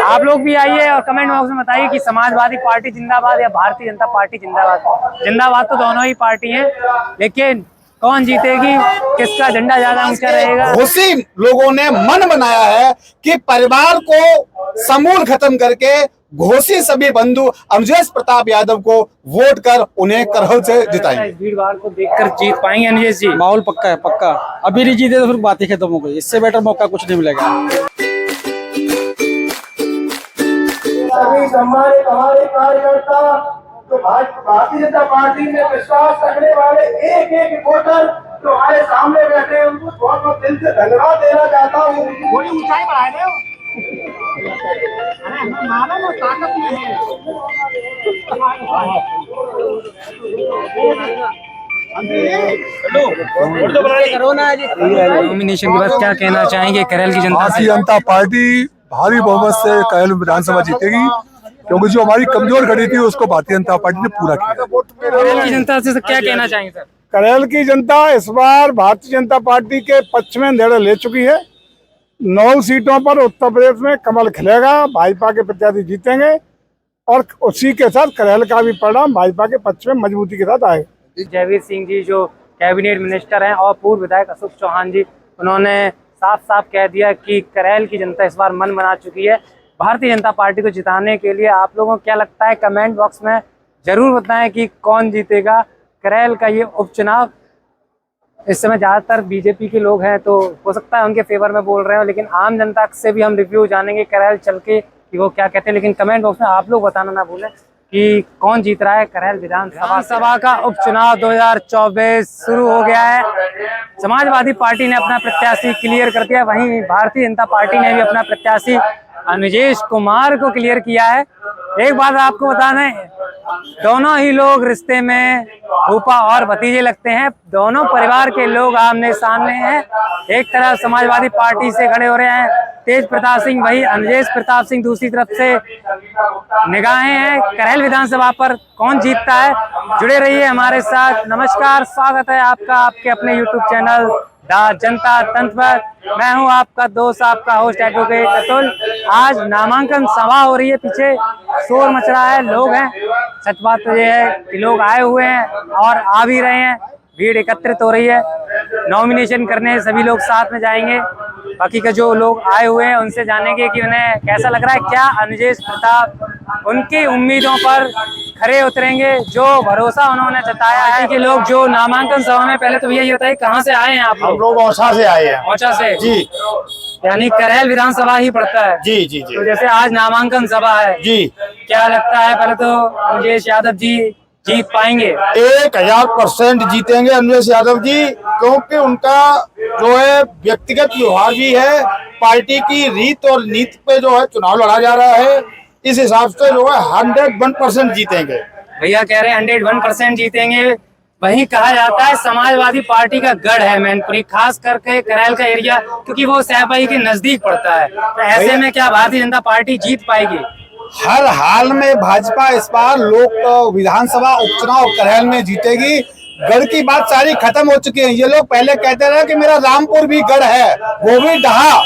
आप लोग भी आइए और कमेंट बॉक्स में बताइए कि समाजवादी पार्टी जिंदाबाद या भारतीय जनता पार्टी जिंदाबाद। जिंदाबाद तो दोनों ही पार्टी हैं, लेकिन कौन जीतेगी, किसका झंडा ज्यादा ऊंचा रहेगा। घोषी लोगों ने मन बनाया है कि परिवार को समूल खत्म करके घोषी सभी बंधु अनुजेश प्रताप यादव को वोट कर उन्हें करहल से जिताएंगे। भीड़ भाड़ को देखकर जीत पाएंगे अनुजेश जी? माहौल पक्का है, पक्का। अभी नहीं जीते तो फिर बात ही खत्म हो गई। इससे बेटर मौका कुछ नहीं मिलेगा। सभी सम्मानित हमारे कार्यकर्ता जो भारतीय जनता पार्टी में विश्वास रखने वाले एक एक वोटर जो हमारे सामने बैठे हैं, उनको बहुत बहुत दिल से धन्यवाद देना चाहता हूँ। थोड़ी ऊंचाई बढ़ाए दे। ताकत में है। नॉमिनेशन के बाद क्या कहना चाहेंगे करैल की जनता से? भारतीय जनता पार्टी भारी बहुमत से करैल विधानसभा जीतेगी, क्योंकि जो हमारी कमजोर घड़ी थी उसको भारतीय जनता पार्टी ने पूरा किया। करैल की जनता से क्या कहना चाहेंगे सर? करैल की जनता इस बार भारतीय जनता पार्टी के पक्ष में निर्णय ले चुकी है। 9 सीटों पर उत्तर प्रदेश में कमल खिलेगा, भाजपा के प्रत्याशी जीतेंगे और उसी के साथ करैल का भी परिणाम भाजपा के पक्ष में मजबूती के साथ आएगा। जयवीर सिंह जी जो कैबिनेट मिनिस्टर हैं और पूर्व विधायक अशोक चौहान जी, उन्होंने साफ साफ कह दिया कि करैल की जनता इस बार मन बना चुकी है भारतीय जनता पार्टी को जिताने के लिए। आप लोगों को क्या लगता है, कमेंट बॉक्स में जरूर बताएं कि कौन जीतेगा करैल का ये उपचुनाव। इस समय ज़्यादातर बीजेपी के लोग हैं, तो हो सकता है उनके फेवर में बोल रहे हो, लेकिन आम जनता से भी हम रिव्यू जानेंगे करैल चल के कि वो क्या कहते हैं। लेकिन कमेंट बॉक्स में आप लोग बताना ना भूलें कि कौन जीत रहा है करैल विधानसभा का उपचुनाव 2024 शुरू हो गया है। समाजवादी पार्टी ने अपना प्रत्याशी क्लियर कर दिया, वहीं भारतीय जनता पार्टी ने भी अपना प्रत्याशी अनुजेश कुमार को क्लियर किया है। एक बात आपको बता दें, दोनों ही लोग रिश्ते में फूफा और भतीजे लगते हैं। दोनों परिवार के लोग आमने सामने हैं। एक तरफ समाजवादी पार्टी से खड़े हो रहे हैं तेज प्रताप सिंह, वही अनुजेश प्रताप सिंह दूसरी तरफ से निगाहें हैं करैल विधानसभा पर कौन जीतता है। जुड़े रहिए हमारे साथ। नमस्कार, स्वागत है आपका आपके अपने यूट्यूब चैनल द जनता तंत्र पर। मैं हूं आपका दोस्त, आपका होस्ट एडवोकेट अतुल। आज नामांकन सभा हो रही है, पीछे शोर मच रहा है, लोग हैं। सच बात तो ये है कि लोग आए हुए हैं और आ भी रहे हैं, भीड़ एकत्रित हो रही है। नॉमिनेशन करने सभी लोग साथ में जाएंगे। बाकी का जो लोग आए हुए हैं उनसे जानेंगे कि उन्हें कैसा लग रहा है, क्या अनुजेश प्रताप उनकी उम्मीदों पर खरे उतरेंगे, जो भरोसा उन्होंने जताया है। कि लोग जो नामांकन सभा में, पहले तो भैया ये बताइए कहाँ से आए हैं आप लोग? हम लोग औसा से आए हैं। औसा से जी, यानी करैल विधानसभा ही पड़ता है। जी जी जी। तो जैसे आज नामांकन सभा है जी, क्या लगता है, पहले तो अनुजेश यादव जी जीत पाएंगे? 1000% जीतेंगे अनुजेश यादव जी, क्योंकि उनका जो है व्यक्तिगत व्यवहार भी है, पार्टी की रीत और नीति पे जो है चुनाव लड़ा जा रहा है, इस हिसाब से जो है 101% जीतेंगे। भैया कह रहे हैं 101% जीतेंगे। वही कहा जाता है समाजवादी पार्टी का गढ़ है मैनपुरी, खास करके करैल का एरिया, क्योंकि वो सहपाई के नजदीक पड़ता है। तो ऐसे में क्या भारतीय जनता पार्टी जीत पाएगी? हर हाल में भाजपा इस बार लोक विधानसभा उपचुनाव करैल में जीतेगी। गढ़ की बात सारी खत्म हो चुकी है। ये लोग पहले कहते रहे कि मेरा रामपुर भी गढ़ है, वो भी ढहा।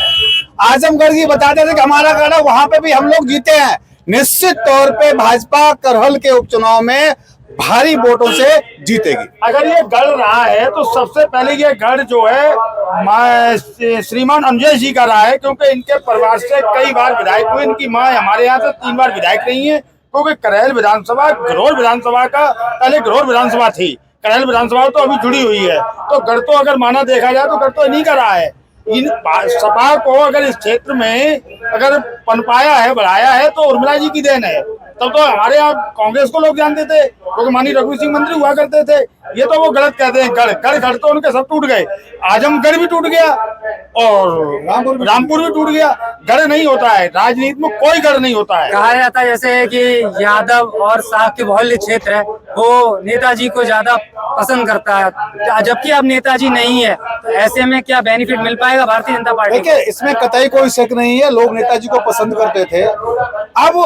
आजमगढ़ की बताते थे कि हमारा गढ़ है, वहां पे भी हम लोग जीते हैं। निश्चित तौर पे भाजपा करहल के उपचुनाव में भारी वोटों से जीतेगी। अगर ये गढ़ रहा है तो सबसे पहले ये गढ़ जो है श्रीमान अनुजेश जी का रहा है, क्योंकि इनके परिवार से कई बार विधायक हुए। इनकी माँ हमारे यहाँ से 3 बार विधायक रही है, क्योंकि करैल विधानसभा घरोल विधानसभा का पहले घरोल विधानसभा थी, करैल विधानसभा तो अभी जुड़ी हुई है। तो गढ़ तो अगर माना देखा जाए तो गढ़ तो इन्हीं का रहा है। इन सपा को अगर इस क्षेत्र में अगर पनपाया है, बढ़ाया है, तो उर्मिला जी की देन है। तब तो हमारे यहाँ कांग्रेस को लोग जानते थे, क्योंकि माननीय रघुवीर सिंह मंत्री हुआ करते थे। ये तो वो गलत कहते हैं, गढ़ तो उनके सब टूट गए। आजमगढ़ भी टूट गया और रामपुर भी टूट गया। गढ़ नहीं होता है, राजनीति में कोई गढ़ नहीं होता है। कहा जाता है जैसे कि यादव और शाह के बहुल्य क्षेत्र है, वो नेताजी को ज्यादा पसंद करता है, जबकि अब नेताजी नहीं है। तो ऐसे में क्या बेनिफिट मिल पाएगा भारतीय जनता पार्टी? देखिए, इसमें कतई कोई शक नहीं है, लोग नेताजी को पसंद करते थे। अब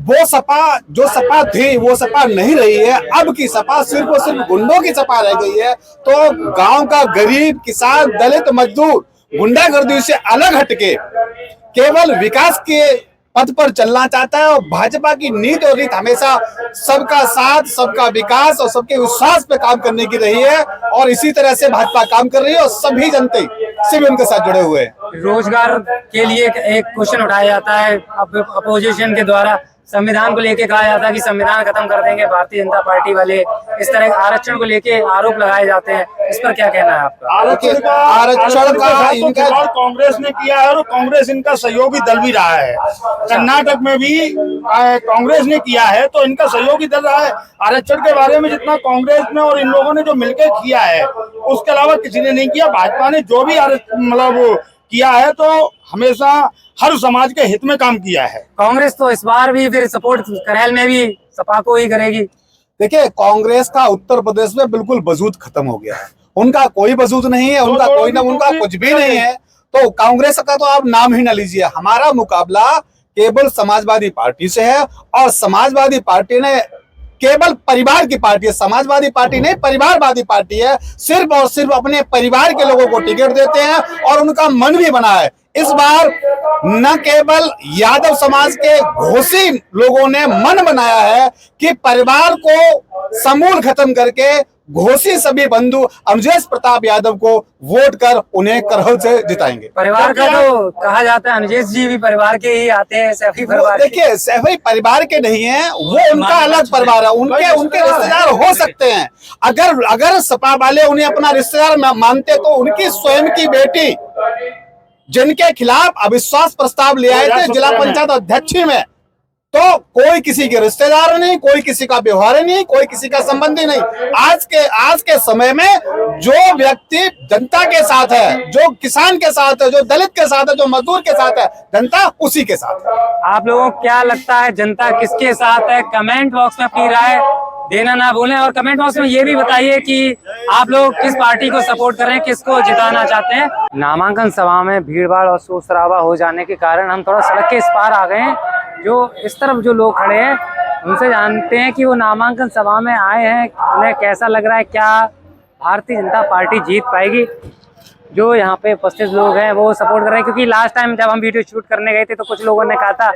वो सपा जो सपा थी वो सपा नहीं रही है। अब की सपा सिर्फ और सिर्फ गुंडों की सपा रह गई है। तो गांव का गरीब, किसान, दलित, मजदूर गुंडागर्दी से अलग हटके केवल विकास के पथ पर चलना चाहता है और भाजपा की नीति और रीत हमेशा सबका साथ, सबका विकास और सबके विश्वास पे काम करने की रही है और इसी तरह से भाजपा काम कर रही है और सभी जनते से भी उनके साथ जुड़े हुए हैं। रोजगार के लिए एक क्वेश्चन उठाया जाता है अपोजिशन के द्वारा, संविधान को लेके कहा जाता है कि संविधान खत्म कर देंगे भारतीय जनता पार्टी वाले, इस तरह आरक्षण को लेके आरोप लगाए जाते हैं, इस पर क्या कहना है आपका? आरक्षण का इनका कांग्रेस ने किया है और कांग्रेस इनका सहयोगी दल भी रहा है। कर्नाटक में भी कांग्रेस ने किया है तो इनका सहयोगी दल रहा है। आरक्षण के बारे में जितना कांग्रेस ने और इन लोगों ने जो मिलकर किया है उसके अलावा किसी ने नहीं किया। भाजपा ने जो भी मतलब किया है तो हमेशा हर समाज के हित में काम किया है। कांग्रेस तो इस बार भी फिर सपोर्ट करेल में भी सपा को ही करेगी। देखिए, कांग्रेस का उत्तर प्रदेश में बिल्कुल वजूद खत्म हो गया है, उनका कोई वजूद नहीं है, उनका कोई ना उनका कुछ भी नहीं है। तो कांग्रेस का तो आप नाम ही ना लीजिए। हमारा मुकाबला केवल समाजवादी पार्टी से है और समाजवादी पार्टी ने केवल परिवार की पार्टी है, समाजवादी पार्टी नहीं परिवारवादी पार्टी है। सिर्फ और सिर्फ अपने परिवार के लोगों को टिकट देते हैं और उनका मन भी बना है। इस बार न केवल यादव समाज के घोषी लोगों ने मन बनाया है कि परिवार को समूल खत्म करके घोषी सभी बंधु अमरेश प्रताप यादव को वोट कर उन्हें करहल से जिताएंगे। परिवार का तो कहा जाता है अमरेश जी भी परिवार के ही आते हैं, सैफी परिवार। देखिए, सैफी परिवार के नहीं है, वो उनका अलग परिवार है, उनके रिश्तेदार हो सकते हैं। अगर सपा वाले उन्हें अपना रिश्तेदार मानते तो उनकी स्वयं की बेटी जिनके खिलाफ अविश्वास प्रस्ताव ले आए थे जिला पंचायत अध्यक्ष में, तो कोई किसी के रिश्तेदार नहीं, कोई किसी का व्यवहार नहीं, कोई किसी का संबंधी नहीं। आज के समय में जो व्यक्ति जनता के साथ है, जो किसान के साथ है, जो दलित के साथ है, जो मजदूर के साथ है, जनता उसी के साथ है। आप लोगों को क्या लगता है जनता किसके साथ है? कमेंट बॉक्स में अपनी राय देना ना भूलें और कमेंट बॉक्स में ये भी बताइए कि आप लोग किस पार्टी को सपोर्ट कर रहे हैं, किसको जिताना चाहते हैं। नामांकन सभा में भीड़भाड़ और शोर शराबा हो जाने के कारण हम थोड़ा सड़क के इस पार आ गए हैं। जो इस तरफ जो लोग खड़े हैं उनसे जानते हैं कि वो नामांकन सभा में आए हैं, उन्हें कैसा लग रहा है, क्या भारतीय जनता पार्टी जीत पाएगी। जो यहाँ पे उपस्थित लोग हैं वो सपोर्ट कर रहे हैं, क्योंकि लास्ट टाइम जब हम वीडियो शूट करने गए थे तो कुछ लोगों ने कहा था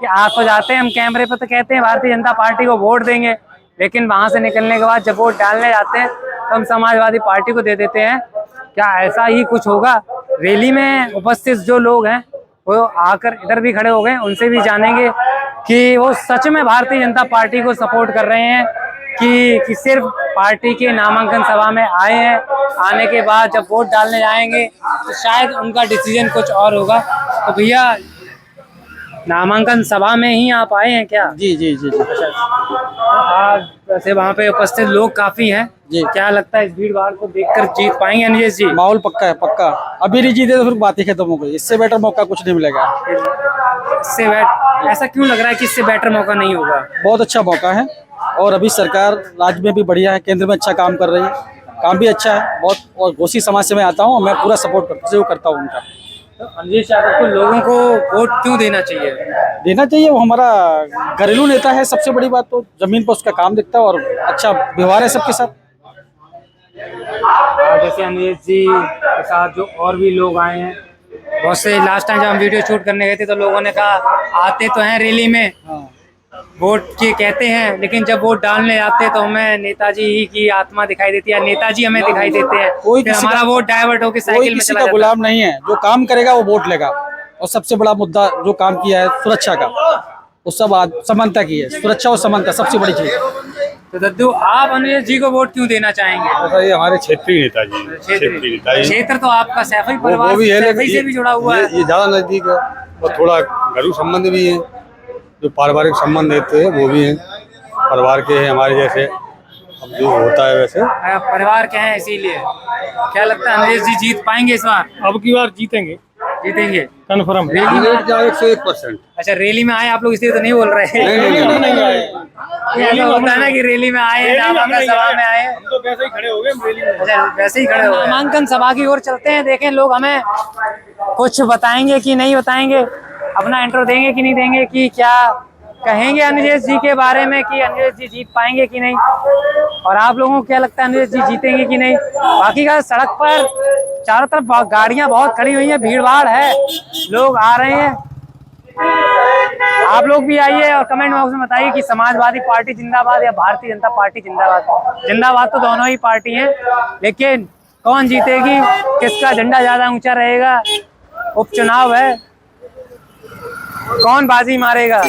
कि आप तो जाते हैं हम कैमरे पर तो कहते हैं भारतीय जनता पार्टी को वोट देंगे, लेकिन वहाँ से निकलने के बाद जब वोट डालने जाते हैं तो हम समाजवादी पार्टी को दे देते हैं। क्या ऐसा ही कुछ होगा? रैली में उपस्थित जो लोग हैं वो आकर इधर भी खड़े हो गए, उनसे भी जानेंगे कि वो सच में भारतीय जनता पार्टी को सपोर्ट कर रहे हैं कि सिर्फ पार्टी के नामांकन सभा में आए हैं, आने के बाद जब वोट डालने जाएंगे तो शायद उनका डिसीजन कुछ और होगा। तो भैया, नामांकन सभा में ही आप आए हैं क्या? जी जी जी जी। आज वैसे वहाँ पे उपस्थित लोग काफी हैं जी, क्या लगता है इस भीड़ भाड़ को देखकर जीत पाएंगे अनिलेश जी? माहौल पक्का है, पक्का। अभी नहीं जीते तो फिर बात ही खत्म हो गई। इससे बेटर मौका कुछ नहीं मिलेगा। ऐसा क्यों लग रहा है कि इससे बेटर मौका नहीं होगा? बहुत अच्छा मौका है और अभी सरकार राज्य में भी बढ़िया है, केंद्र में अच्छा काम कर रही है, काम भी अच्छा है बहुत। और घोषी समाज से मैं आता हूँ, मैं पूरा सपोर्ट करता हूँ उनका। तो अनिलेश यादव को लोगों को वोट क्यों देना चाहिए? देना चाहिए, वो हमारा घरेलू नेता है। सबसे बड़ी बात तो जमीन पर उसका काम दिखता है और अच्छा व्यवहार है सबके साथ। जैसे अनिलेश जी के साथ जो और भी लोग आए हैं, बहुत से लास्ट टाइम जब हम वीडियो शूट करने गए थे तो लोगों ने कहा आते तो हैं रैली में, वोट के कहते हैं, लेकिन जब वोट डालने आते तो हमें नेताजी ही की आत्मा दिखाई देती है, नेताजी हमें दिखाई देते हैं। फिर हमारा वोट डाइवर्ट होकर साइकिल में चला जाता है। गुलाम नहीं है, जो काम करेगा वो वोट लेगा। और सबसे बड़ा मुद्दा जो काम किया है सुरक्षा का, वो सब समानता की है। सुरक्षा और समानता सबसे बड़ी चीज। तो दद्दू, आप अनिलेश जी को वोट क्यों देना चाहेंगे? ये हमारे क्षेत्रीय नेताजी, क्षेत्र तो आपका सैफी परिवार से भी जुड़ा हुआ है। ये ज्यादा नजदीक है और थोड़ा घरेलू संबंध भी है, जो पारिवारिक संबंध देते हैं वो भी हैं, परिवार के हैं हमारे जैसे। अब जो होता है वैसे परिवार के हैं, इसीलिए। क्या लगता है अनिलेश जी जीत पाएंगे इस बार? अब की बार जीतेंगे कन्फर्म। रैली में 101%। अच्छा, रैली में आए आप लोग इसलिए तो नहीं बोल रहे हैं? नहीं। ऐसा होता है ना कि रैली में आए, नामांकन सभा में आए, हम तो वैसे ही खड़े हो गए रैली में। अच्छा वैसे ही खड़े हो गए। नामांकन सभा की ओर चलते हैं, देखें लोग हमें कुछ बताएंगे कि नहीं बताएंगे, अपना इंट्रो देंगे कि नहीं देंगे, कि क्या कहेंगे अनिलेश जी के बारे में कि अनिलेश जी जीत पाएंगे कि नहीं, और आप लोगों को क्या लगता है अनिलेश जी जीतेंगे कि नहीं। बाकी का सड़क पर चारों तरफ गाड़ियां बहुत खड़ी हुई हैं, भीड़ भाड़ है, लोग आ रहे हैं। आप लोग भी आइए और कमेंट बॉक्स में बताइए कि समाजवादी पार्टी जिंदाबाद या भारतीय जनता पार्टी जिंदाबाद। जिंदाबाद तो दोनों ही पार्टी हैं, लेकिन कौन जीतेगी, किसका झंडा ज्यादा ऊंचा रहेगा, उपचुनाव है, कौन बाजी मारेगा।